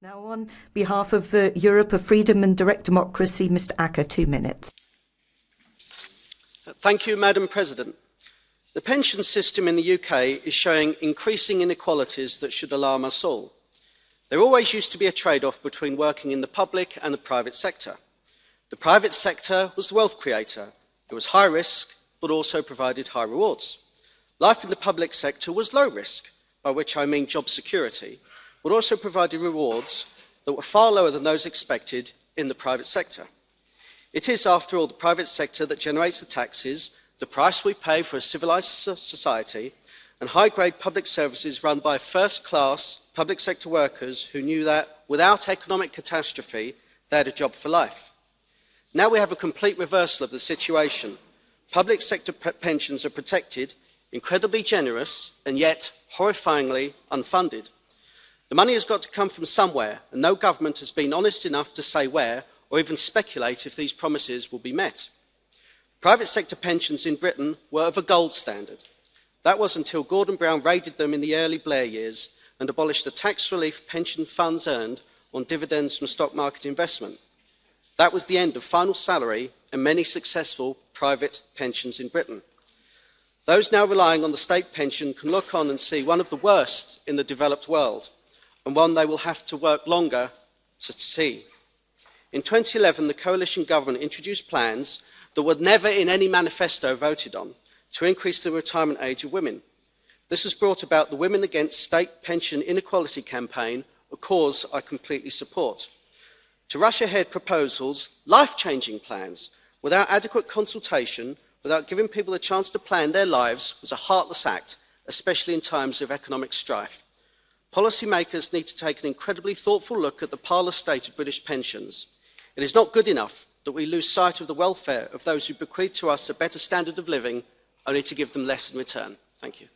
Now, on behalf of the Europe of Freedom and Direct Democracy, Mr. Aker, 2 minutes. Thank you, Madam President. The pension system in the UK is showing increasing inequalities that should alarm us all. There always used to be a trade-off between working in the public and the private sector. The private sector was the wealth creator. It was high risk, but also provided high rewards. Life in the public sector was low risk, by which I mean job security, but also provided rewards that were far lower than those expected in the private sector. It is, after all, the private sector that generates the taxes, the price we pay for a civilised society, and high-grade public services run by first-class public sector workers who knew that, without economic catastrophe, they had a job for life. Now we have a complete reversal of the situation. Public sector pensions are protected, incredibly generous, and yet horrifyingly unfunded. The money has got to come from somewhere, and no government has been honest enough to say where, or even speculate if these promises will be met. Private sector pensions in Britain were of a gold standard. That was until Gordon Brown raided them in the early Blair years and abolished the tax relief pension funds earned on dividends from stock market investment. That was the end of final salary and many successful private pensions in Britain. Those now relying on the state pension can look on and see one of the worst in the developed world, and one they will have to work longer to see. In 2011, the coalition government introduced plans that were never in any manifesto voted on to increase the retirement age of women. This has brought about the Women Against State Pension Inequality campaign, a cause I completely support. To rush ahead proposals, life-changing plans, without adequate consultation, without giving people a chance to plan their lives, was a heartless act, especially in times of economic strife. Policymakers need to take an incredibly thoughtful look at the parlous state of British pensions. It is not good enough that we lose sight of the welfare of those who bequeath to us a better standard of living, only to give them less in return. Thank you.